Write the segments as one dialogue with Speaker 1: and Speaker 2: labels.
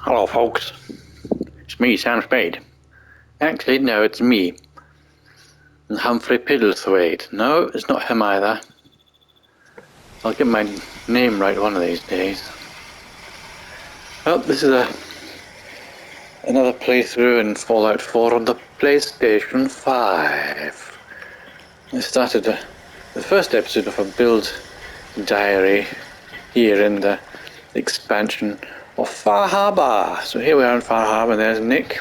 Speaker 1: Hello, folks. It's me, Sam Spade. Actually, no, it's me. And Humphrey Piddlethwaite. No, it's not him either. I'll get my name right one of these days. Well, this is another playthrough in Fallout 4 on the PlayStation 5. I started the first episode of a build diary here in the expansion of Far Harbor. So here we are in Far Harbor. There's Nick.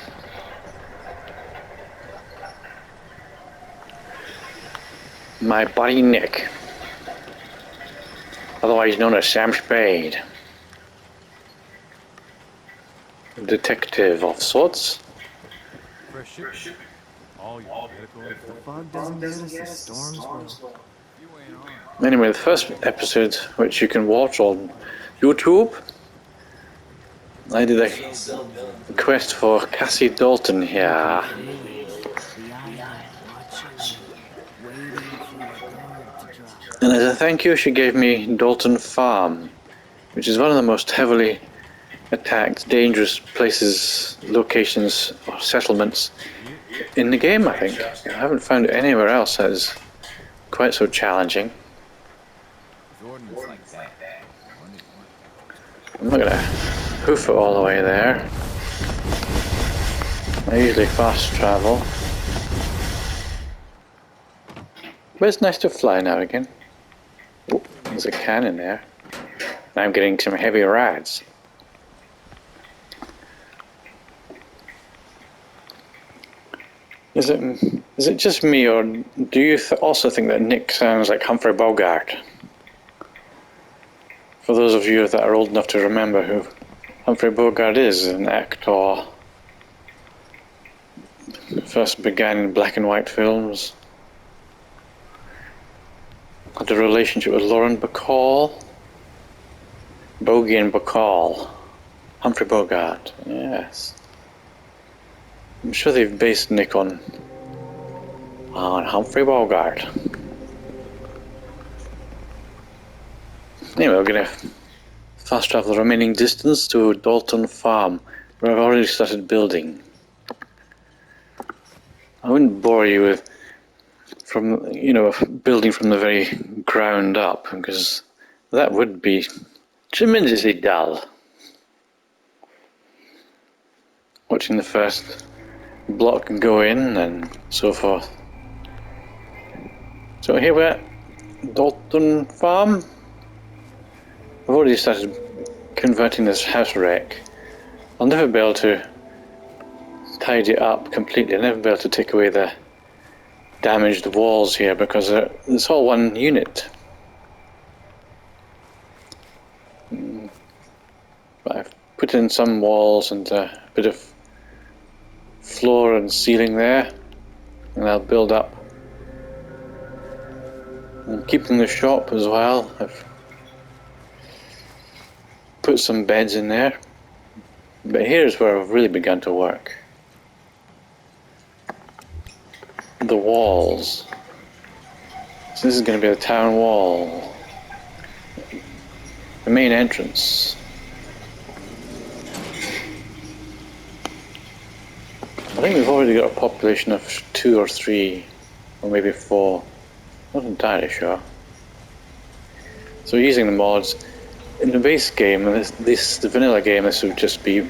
Speaker 1: My buddy Nick, otherwise known as Sam Spade. A detective of sorts.
Speaker 2: Fresh ship. All your medical. The fog doesn't get us, the storms will.
Speaker 1: Anyway, the first episode, which you can watch on YouTube, I did a quest for Cassie Dalton here. And as a thank you, she gave me Dalton Farm, which is one of the most heavily attacked, dangerous places, locations, or settlements in the game, I think. I haven't found it anywhere else that is quite so challenging. I'm not gonna hoof it all the way there. I usually fast travel. But it's nice to fly now again. Oh, there's a cannon there. And I'm getting some heavy rides. Is it just me, or do you also think that Nick sounds like Humphrey Bogart? For those of you that are old enough to remember who Humphrey Bogart is, an actor. First began in black and white films. Had a relationship with Lauren Bacall. Bogey and Bacall. Humphrey Bogart, yes. I'm sure they've based Nick on Humphrey Bogart. Anyway, we're going to fast travel the remaining distance to Dalton Farm, where I've already started building. I wouldn't bore you with building from the very ground up, because that would be tremendously dull. Watching the first block go in and so forth. So here we're at Dalton Farm. I've already started converting this house wreck. I'll never be able to tidy it up completely. I'll never be able to take away the damaged walls here because it's all one unit. But I've put in some walls and a bit of floor and ceiling there, and I'll build up. I'm keeping the shop as well. I've put some beds in there, but here's where I've really begun to work. The walls. So this is going to be the town wall. The main entrance. I think we've already got a population of 2 or 3, or maybe 4. Not entirely sure. So using the mods, in the base game, the vanilla game, this would just be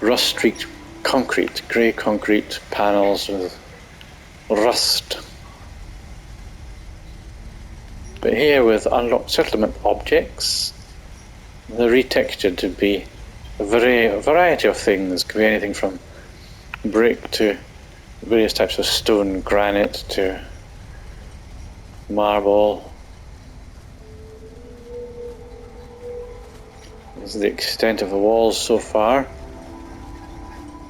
Speaker 1: rust-streaked concrete, grey concrete panels with rust. But here with unlocked settlement objects, they're retextured to be a variety of things. Could be anything from brick to various types of stone, granite to marble. This is the extent of the walls so far.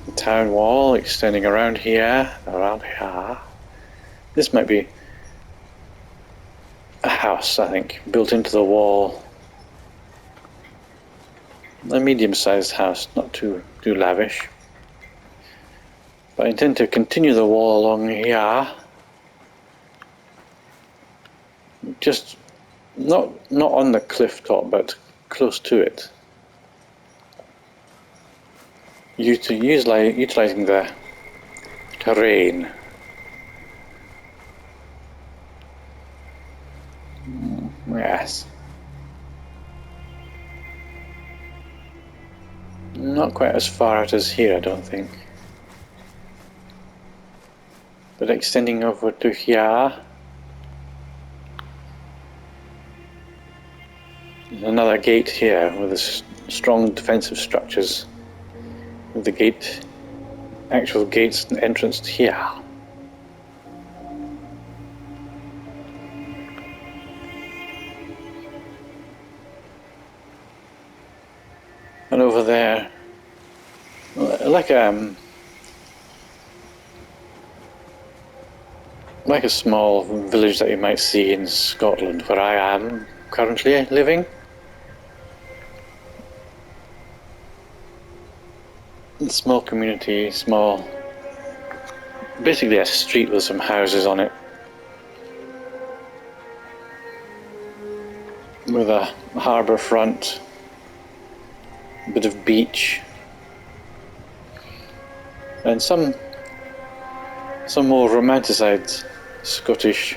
Speaker 1: The town wall extending around here, This might be a house, I think, built into the wall. A medium-sized house, not too lavish. But I intend to continue the wall along here. Just not on the cliff top, but close to it. utilizing the terrain. Yes. Not quite as far out as here, I don't think. But extending over to here. There's another gate here with the strong defensive structures. With the gate, actual gates and entrance to here. And over there, like a small village that you might see in Scotland, where I am currently living. Small community, basically a street with some houses on it, with a harbour front, a bit of beach, and some more romanticised Scottish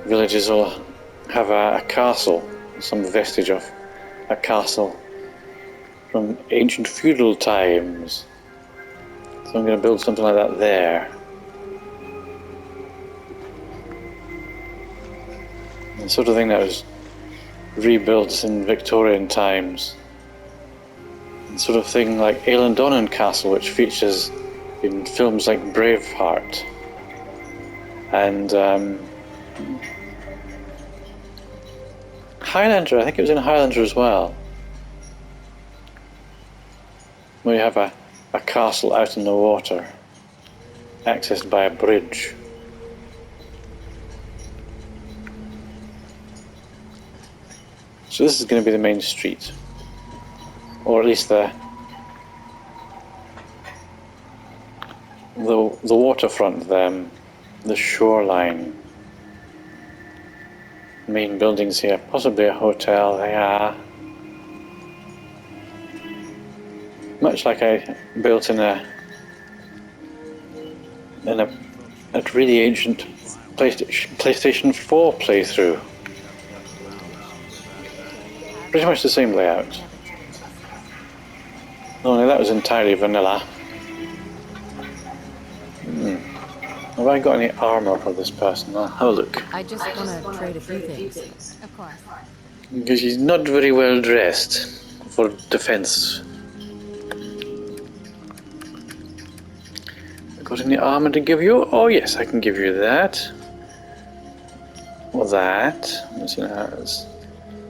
Speaker 1: villages will have a castle, some vestige of a castle from ancient feudal times. So I'm going to build something like that there. The sort of thing that was rebuilt in Victorian times. The sort of thing like Eilean Castle, which features in films like Braveheart. And Highlander, I think it was in Highlander as well, where you have a castle out in the water, accessed by a bridge. So this is going to be the main street, or at least the waterfront, the shoreline. Main buildings here, possibly a hotel. Yeah, much like I built in a really ancient PlayStation 4 playthrough. Pretty much the same layout. Only that was entirely vanilla. Have I got any armor for this person? I'll have a look.
Speaker 3: I just want to trade a few things. Of course.
Speaker 1: Because she's not very well dressed for defense. Got any armor to give you? Oh yes, I can give you that. Or that.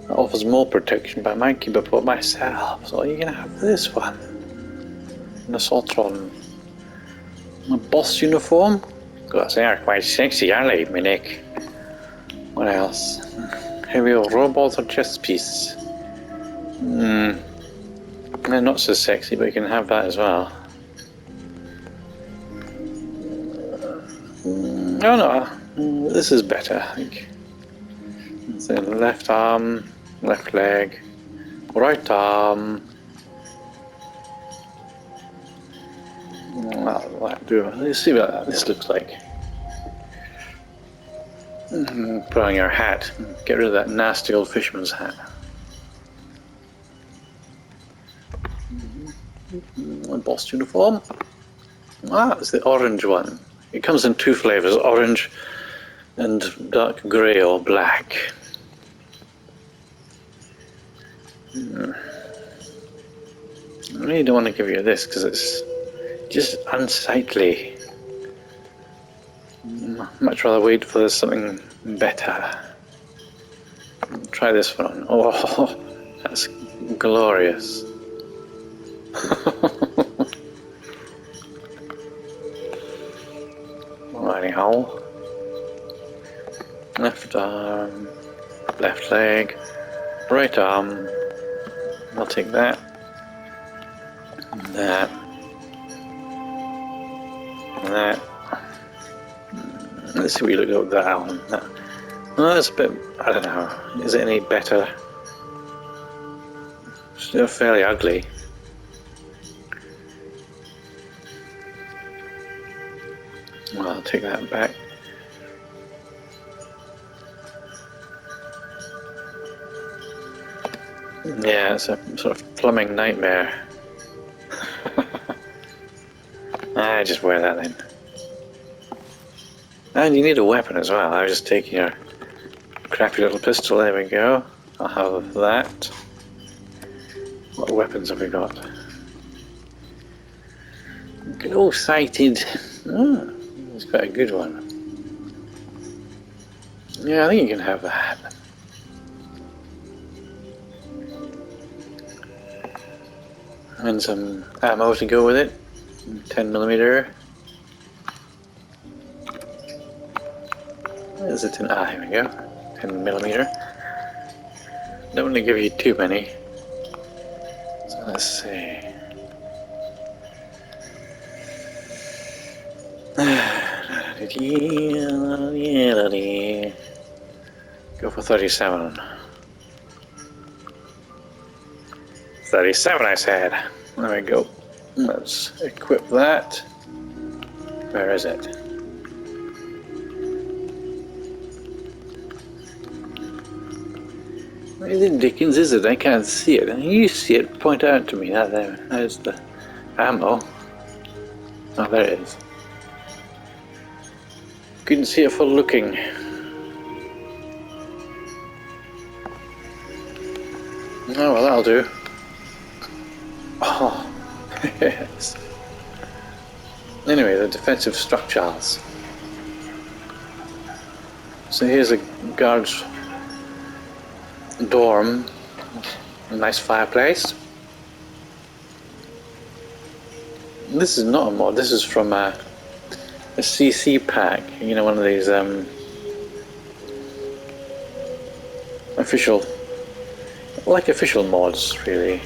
Speaker 1: That offers more protection, but I might keep it for myself. So you're gonna have this one. An assaultron. A boss uniform? God, they are quite sexy, aren't they, Minik? What else? Heavy robot or chest piece? They're not so sexy, but you can have that as well. Oh no, this is better, I think. So left arm, left leg, right arm. Let's see what this looks like. Put on your hat. Get rid of that nasty old fisherman's hat. Embossed uniform. It's the orange one. It comes in two flavors, orange and dark grey or black. I really don't want to give you this because it's just unsightly. Much rather wait for something better. Try this one on. Oh, that's glorious. Anyhow, left arm, left leg, right arm. I'll take that. That. That. Let's see what you look at that one. Well, that's a bit, I don't know, is it any better? Still fairly ugly. take that back. Yeah, it's a sort of plumbing nightmare. I just wear that then. And you need a weapon as well. I was just taking your crappy little pistol. There we go. I'll have that. What weapons have we got? Glow sighted. Oh, that's quite a good one. Yeah, I think you can have that. And some ammo to go with it. 10mm. Is it an here we go. 10mm. Don't want to give you too many. So let's see. Go for 37. 37 I said. There we go. Let's equip that. Where is it? Where the dickens is it? I can't see it. You see it, point out to me. There's the ammo. Oh, there it is. Couldn't see it for looking. Oh, well, that'll do. Oh, yes. Anyway, the defensive structures. So here's a guard's dorm. A nice fireplace. This is not a mod, this is from a CC pack. You know, one of these official mods, really.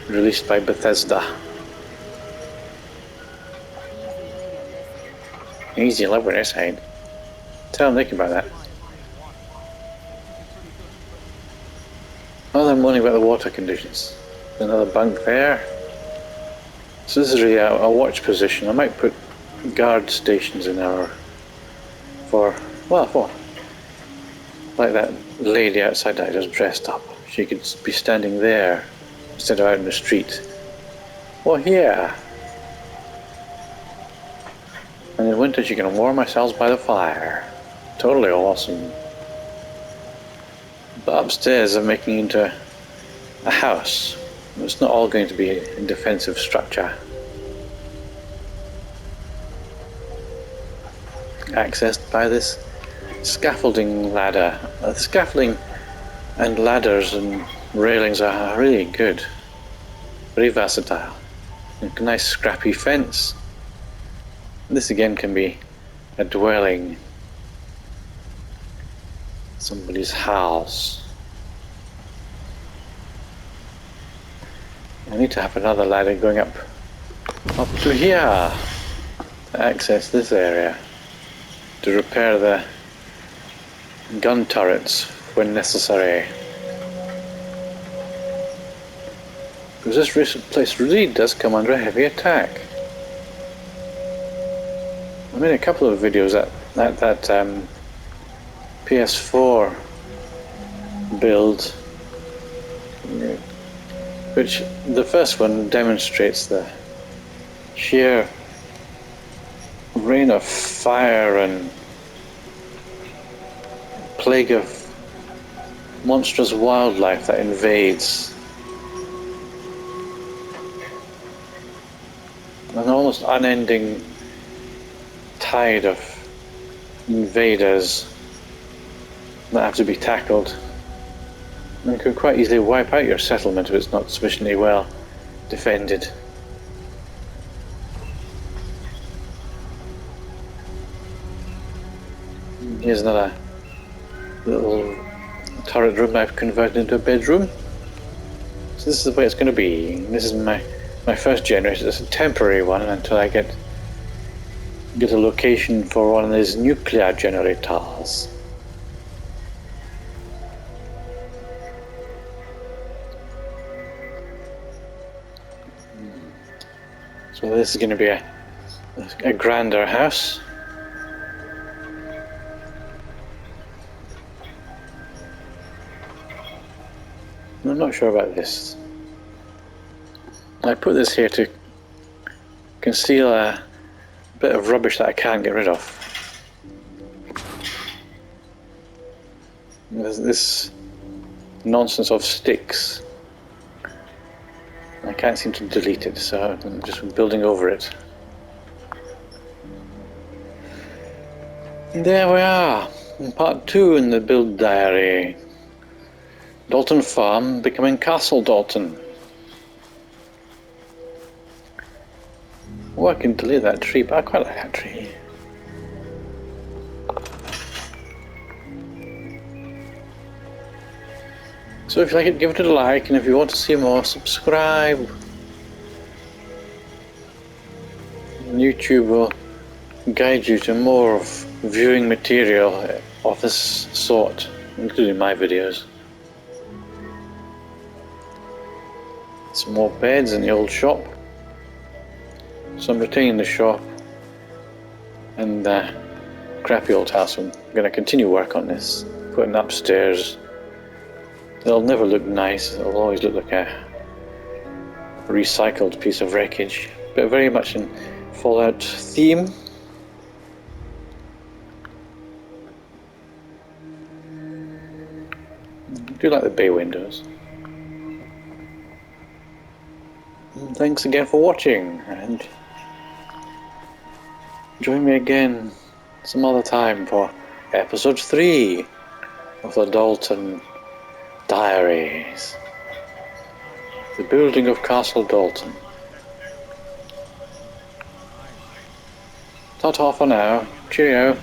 Speaker 1: Released by Bethesda. Easy love when it's hide. Tell Nick about that. Oh, they're moaning about the water conditions. Another bunk there. So this is really a watch position. I might put guard stations in there for like that lady outside that just dressed up. She could be standing there instead of out in the street. Well, here. And in winter she can warm ourselves by the fire. Totally awesome. But upstairs I'm making into a house. It's not all going to be a defensive structure. Accessed by this scaffolding ladder. The scaffolding and ladders and railings are really good. Very versatile. And a nice scrappy fence. This again can be a dwelling. Somebody's house. I need to have another ladder going up to here to access this area to repair the gun turrets when necessary. Because this place really does come under a heavy attack. I made a couple of videos at that PS4 build, which the first one demonstrates the sheer rain of fire and plague of monstrous wildlife that invades. An almost unending tide of invaders that have to be tackled and could quite easily wipe out your settlement if it's not sufficiently well defended. Here's another little turret room I've converted into a bedroom. So this is the way it's going to be. This is my first generator. It's a temporary one until I get a location for one of these nuclear generators. So this is going to be a grander house. I'm not sure about this. I put this here to conceal a bit of rubbish that I can't get rid of. There's this nonsense of sticks. I can't seem to delete it, so I'm just building over it. And there we are, in part 2 in the build diary. Dalton Farm becoming Castle Dalton. Oh, I can delete that tree, but I quite like that tree. So if you like it, give it a like, and if you want to see more, subscribe. And YouTube will guide you to more of viewing material of this sort, including my videos. Some more beds in the old shop. So I'm retaining the shop and crappy old house. I'm going to continue work on this, putting upstairs. It'll never look nice, it'll always look like a recycled piece of wreckage, but very much in Fallout theme. I do like the bay windows. And thanks again for watching, and join me again some other time for episode 3 of the Dalton Diaries. The building of Castle Dalton. Ta-ta for now. Cheerio.